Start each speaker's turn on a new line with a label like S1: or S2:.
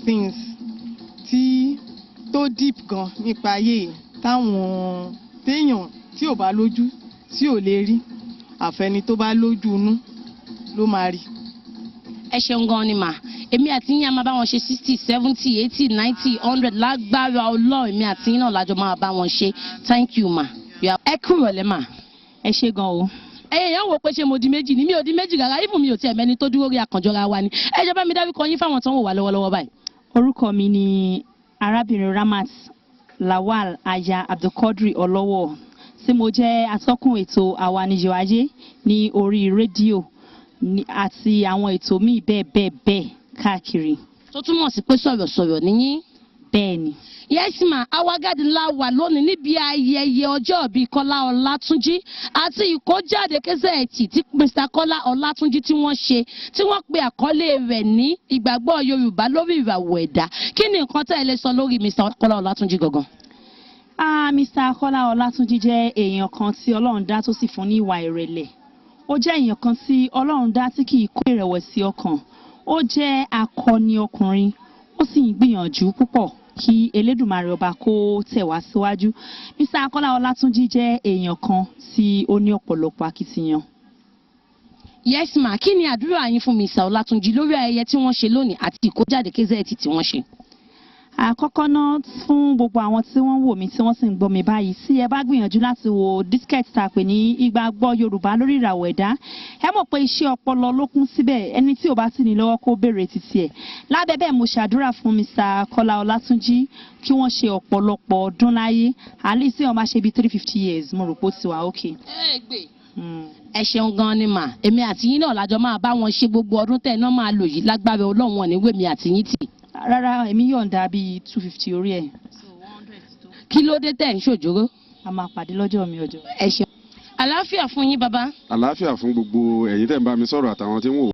S1: things tí tó deep gan nípa ayé táwọn téèyàn tí ò bá lójú tí ò lè rí àfẹni tó bá lójú inú ló máa rí.
S2: Ẹ ṣeun gan ni mà èmi àti yín a máa bá wọn ṣe 60 70 80 90 100 lágbára Ọlọ́run èmi àti yín náà lájọ máa bá wọn ṣe. Thank you ma. Ẹ kúrò lẹ́ mà.
S3: Ẹ ṣé gan o.
S2: Èèyàn wò pé ṣe mo di méjì ni mi ò di méjì rárá even mi ò tiẹ̀ mẹ́ni tó dúró rí àkànjọra wa ni. Ẹ jọ̀ọ́ bá mi dárúkọ yín fáwọn tó ń wò wá lọ́wọ́lọ́wọ́ báyìí.
S3: Orúkọ mi ni arábìnrin Ramat Lawal aya Abdulkadri Ọlọ́wọ̀ tí mo jẹ́ atọ́kùn ètò Àwa Níyọ̀ Ayé ní orí rédíò àti àwọn ètò míì bẹ́ẹ̀ káàkiri.
S2: Tó túmọ̀ sí pé sọ̀rọ̀sọ̀rọ̀ níyín.
S3: Bẹ́ẹ̀ ni.
S2: Yes ma, Awagadi la wà lónìí níbi ayẹyẹ ọjọ́ ìbí Kọ́lá Ọlátúnjí àti ìkójáde kẹ́sẹ̀ẹ̀tì tí Mr. Kọ́lá Ọlátúnjí tí wọ́n ṣe tí wọ́n pe àkọlé rẹ̀ ní ìgbàgbọ́ Yorùbá lórí ìràwọ̀ ẹ̀dá. Kí ni nǹkan tẹ́ ẹ lè sọ lórí Mr. Kọ́lá Ọlátúnjí gangan?
S3: Mr. Kọ́lá Ọlátúnjí jẹ́ èèyàn kan tí Ọlọ́run dá tó sì fún ní ìwà ìrẹ̀lẹ̀. Ó jẹ́ èèyàn kan tí Ọlọ́run dá tí kì í kó ìrẹ̀wẹ̀sì ọkàn. Ó jẹ́ akọni ọkùnrin, ó sì ń gbìyànjú púpọ̀ kí Elédùmarè ọba kó tẹ̀ wá síwájú. Mr. Kọ́lá Ọlátúnjí jẹ́ èèyàn kan tí ó ní ọ̀pọ̀lọpọ̀ akitiyan.
S2: Yes ma, kí ni àdúrà yín fún Mr. Ọlátúnjí lórí ayẹyẹ tí wọ́n ṣe lónìí àti ìkójáde kẹ́sẹ̀ẹ̀tì tí wọ́n ṣe?
S3: Àkọ́kọ́ náà fún gbogbo àwọn tí wọ́n wò mí tí wọ́n sì ń gbọ́ mi báyìí, tí ẹ bá gbìyànjú láti wo dískẹ̀tì tá a pè ní ìgbàgbọ́ Yorùbá lórí ìràwọ̀ ẹ̀dá, ẹ mọ̀ pé iṣẹ́ ọpọlọ ló kún síbẹ̀, ẹni tí ò bá sì ní lọ́wọ́ kó béèrè títí ẹ̀. Lábẹ́ bẹ́ẹ̀ mo ṣàdúrà fún Mr. Kọ́lá Ọlátúnjí kí wọ́n ṣe ọ̀pọ̀lọpọ̀ ọdún láyé, àlè sí wọn máa ṣe bí 350 years mo rò pé ó ti wà okay.
S2: Ẹ ṣeun gan ni mà èmi àti yín náà lájọ máa bá wọn ṣe gbogbo ọdún tẹ̀ náà máa lò yìí lágbára Ọlọ́run wọn ní wèmí àti yín tì.
S3: Rárá èmi yọ̀ǹda bíi 250 orí ẹ̀.
S2: Kí ló dé tẹ̀ ń ṣòjóró?
S3: A máa pàdé lọ́jọ́ mi ọjọ́.
S2: Ẹ ṣeun. Àlàáfíà fún yín bàbá.
S4: Àlàáfíà fún gbogbo ẹ̀yin tẹ̀ ń bá mi sọ̀rọ̀ àtàwọn tí ń wò.